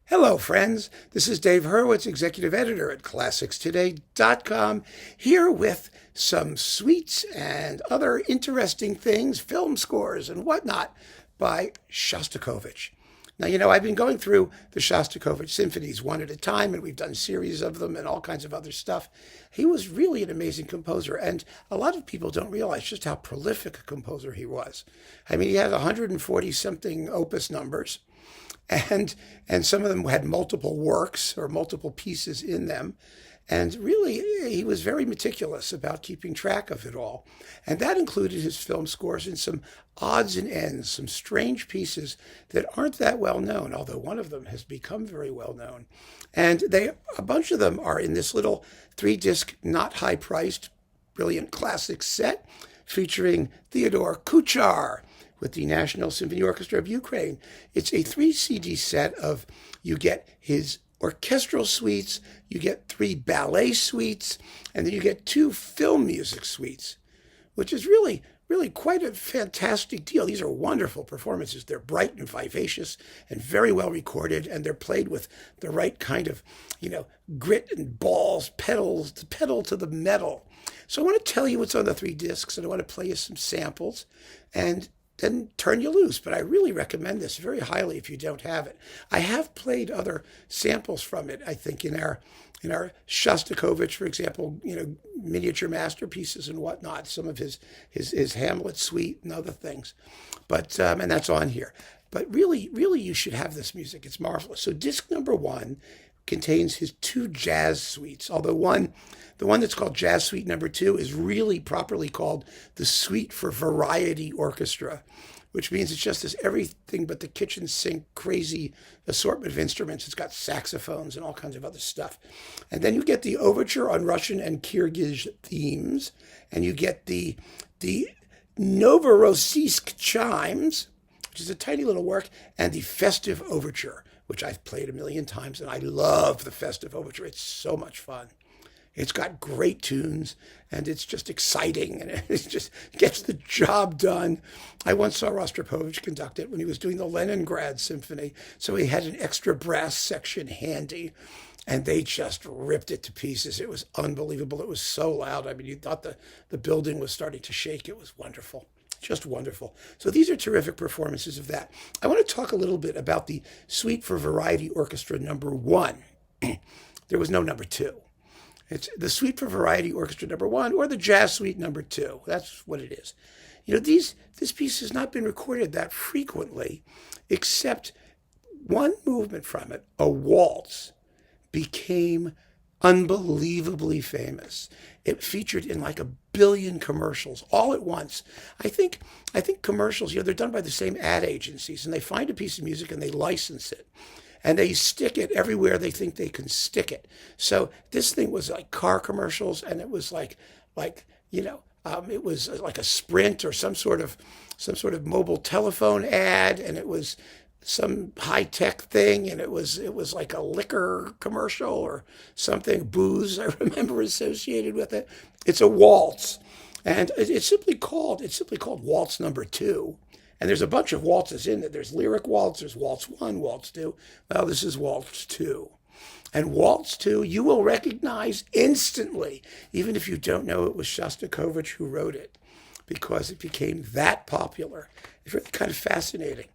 Hello, friends. This is Dave Hurwitz, executive editor at ClassicsToday.com, here with some suites and other interesting things, film scores and whatnot by Shostakovich. Now, I've been going through the Shostakovich symphonies one at a time, and we've done series of them and all kinds of other stuff. He was really an amazing composer, and a lot of people don't realize just how prolific a composer he was. I mean, he had 140-something opus numbers, and some of them had multiple works or multiple pieces in them. And really, he was very meticulous about keeping track of it all. And that included his film scores and some odds and ends, some strange pieces that aren't that well known, although one of them has become very well known. And a bunch of them are in this little 3-disc, not high-priced, brilliant classic set featuring Theodore Kuchar with the National Symphony Orchestra of Ukraine. It's a 3 CD set of, you get his orchestral suites, you get 3 ballet suites, and then you get 2 film music suites, which is really quite a fantastic deal. These are wonderful performances. They're bright and vivacious and very well recorded, and they're played with the right kind of, grit and balls, pedal to the metal. So I want to tell you what's on the 3 discs, and I want to play you some samples, and then turn you loose. But I really recommend this very highly if you don't have it. I have played other samples from it, I think, in our Shostakovich, for example, miniature masterpieces and whatnot, some of his Hamlet suite and other things. But and that's on here. But really, you should have this music. It's marvelous. So disc number 1 contains his 2 jazz suites, although the one that's called Jazz Suite number 2 is really properly called the Suite for Variety Orchestra, which means it's just this everything but the kitchen sink crazy assortment of instruments. It's got saxophones and all kinds of other stuff. And then you get the Overture on Russian and Kyrgyz themes, and you get the Novorossiysk chimes, which is a tiny little work, and the Festive Overture, which I've played a million times, and I love the Festive Overture. It's so much fun. It's got great tunes, and it's just exciting, and it just gets the job done. I once saw Shostakovich conduct it when he was doing the Leningrad Symphony, so he had an extra brass section handy, and they just ripped it to pieces. It was unbelievable. It was so loud. I mean, you thought the building was starting to shake. It was wonderful. Just wonderful. So these are terrific performances of that. I want to talk a little bit about the Suite for Variety Orchestra number 1. There was no number 2. It's the Suite for Variety Orchestra number 1 or the Jazz Suite number 2. That's what it is. This piece has not been recorded that frequently, except one movement from it, a waltz, became unbelievably famous. It featured in like 1 billion commercials all at once. I think commercials, they're done by the same ad agencies, and they find a piece of music and they license it. And they stick it everywhere they think they can stick it. So this thing was like car commercials, and it was it was like a Sprint or some sort of mobile telephone ad, and it was some high-tech thing, and it was like a liquor commercial or something, booze, I remember, associated with it. It's a waltz, and it's simply called Waltz number 2. And there's a bunch of waltzes in it. There's lyric waltz, there's waltz 1, waltz 2. Well, this is waltz 2. And waltz 2, you will recognize instantly, even if you don't know it was Shostakovich who wrote it, because it became that popular. It's really kind of fascinating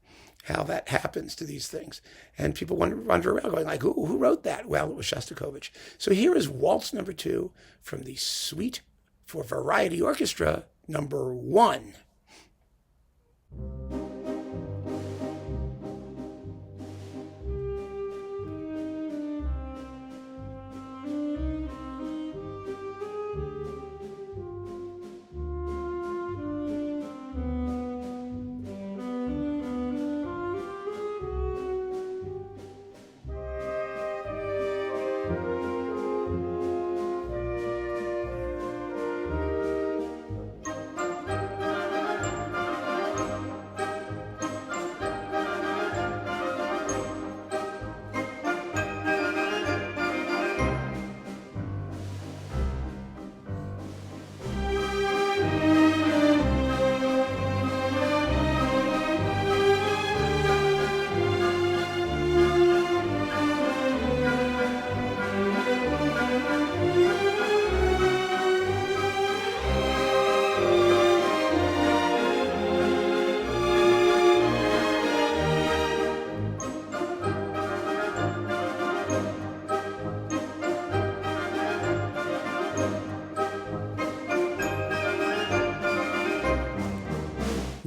how that happens to these things. And people wander around going like, who wrote that? Well, it was Shostakovich. So here is waltz number 2 from the Suite for Variety Orchestra number 1.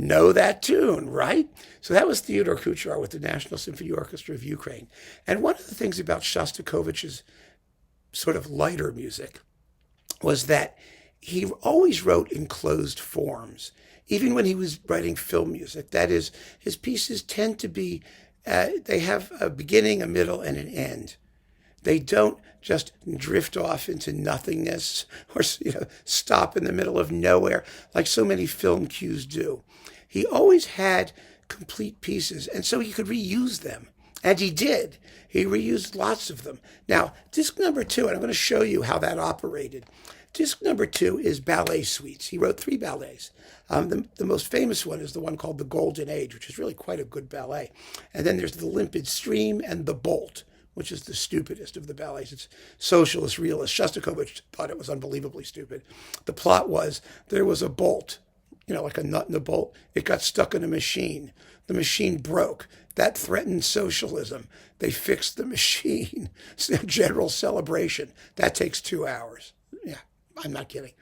know that tune, right? So that was Theodore Kuchar with the National Symphony Orchestra of Ukraine. And one of the things about Shostakovich's sort of lighter music was that he always wrote in closed forms, even when he was writing film music. That is, his pieces tend to be, they have a beginning, a middle, and an end. They don't just drift off into nothingness or stop in the middle of nowhere like so many film cues do. He always had complete pieces, and so he could reuse them. And he did. He reused lots of them. Now, disc number 2, and I'm going to show you how that operated. Disc number 2 is ballet suites. He wrote 3 ballets. The most famous one is the one called The Golden Age, which is really quite a good ballet. And then there's The Limpid Stream and The Bolt, which is the stupidest of the ballets. It's socialist, realist. Shostakovich thought it was unbelievably stupid. The plot was there was a bolt, like a nut in a bolt. It got stuck in a machine. The machine broke. That threatened socialism. They fixed the machine. It's a general celebration. That takes 2 hours. Yeah, I'm not kidding.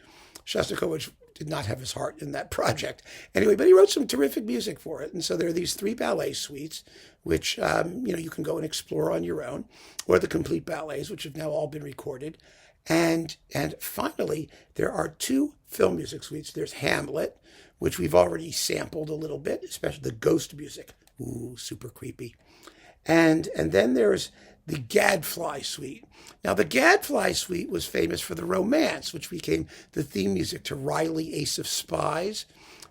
Shostakovich did not have his heart in that project. Anyway, but he wrote some terrific music for it. And so there are these 3 ballet suites, which, you can go and explore on your own, or the complete ballets, which have now all been recorded. And finally, there are 2 film music suites. There's Hamlet, which we've already sampled a little bit, especially the ghost music. Ooh, super creepy. And then there's the Gadfly suite. Now, the Gadfly suite was famous for the romance, which became the theme music to Riley, Ace of Spies.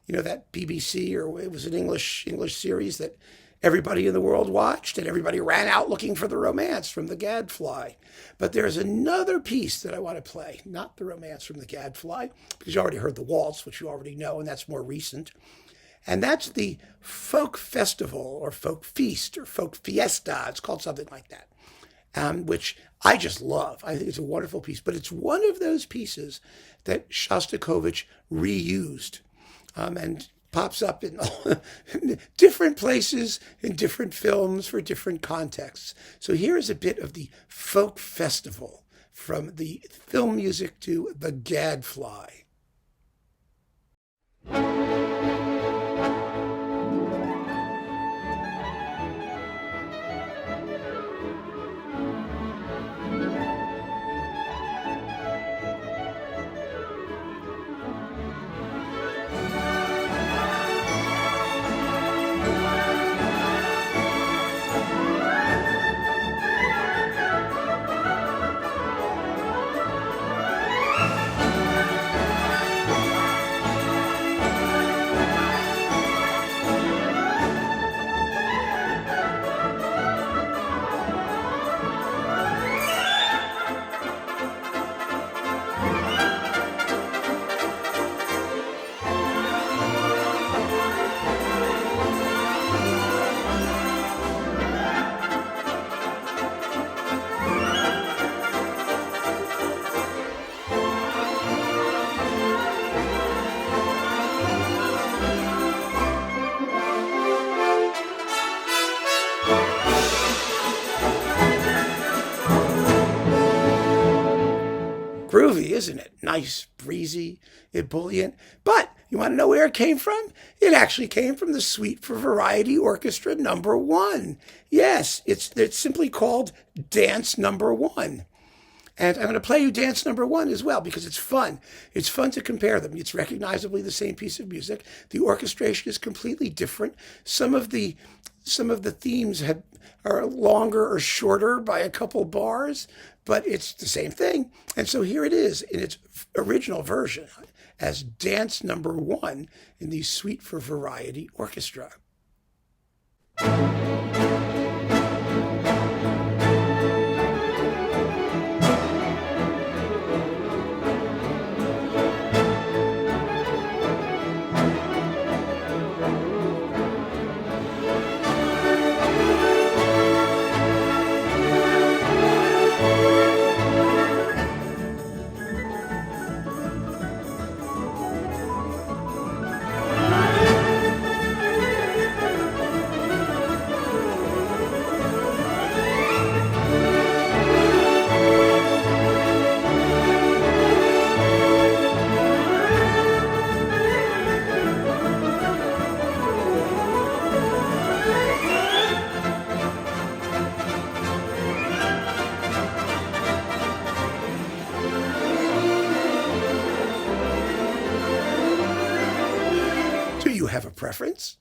That BBC, or it was an English series that everybody in the world watched, and everybody ran out looking for the romance from the Gadfly. But there's another piece that I want to play, not the romance from the Gadfly, because you already heard the waltz, which you already know, and that's more recent. And that's the folk festival, or folk feast, or folk fiesta. It's called something like that, which I just love. I think it's a wonderful piece. But it's one of those pieces that Shostakovich reused and pops up in different places, in different films, for different contexts. So here is a bit of the folk festival from the film music to The Gadfly. Groovy, isn't it? Nice, breezy, ebullient. But you want to know where it came from? It actually came from the Suite for Variety Orchestra number 1. Yes, it's simply called Dance Number 1. And I'm going to play you Dance Number 1 as well, because it's fun. It's fun to compare them. It's recognizably the same piece of music. The orchestration is completely different. Some of the themes are longer or shorter by a couple bars, but it's the same thing. And so here it is in its original version as Dance Number 1 in the Suite for Variety Orchestra. preference.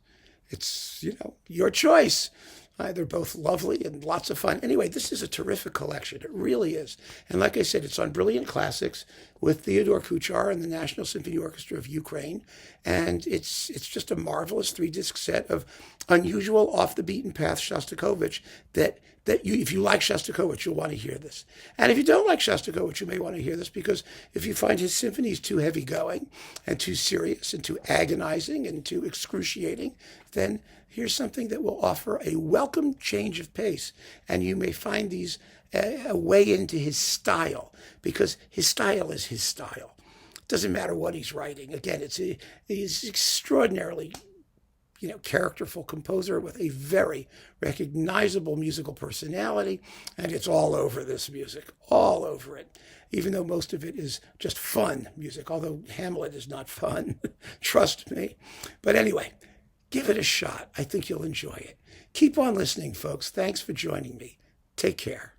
It's, your choice. They're both lovely and lots of fun. Anyway, this is a terrific collection. It really is. And like I said, it's on Brilliant Classics with Theodore Kuchar and the National Symphony Orchestra of Ukraine. And it's just a marvelous 3-disc set of unusual, off-the-beaten-path Shostakovich that if you like Shostakovich, you'll want to hear this. And if you don't like Shostakovich, you may want to hear this, because if you find his symphonies too heavy-going and too serious and too agonizing and too excruciating, then here's something that will offer a welcome change of pace. And you may find these a way into his style, because his style is his style. It doesn't matter what he's writing. Again, he's extraordinarily characterful composer with a very recognizable musical personality, and it's all over this music, all over it, even though most of it is just fun music, although Hamlet is not fun, trust me. But anyway, give it a shot. I think you'll enjoy it. Keep on listening, folks. Thanks for joining me. Take care.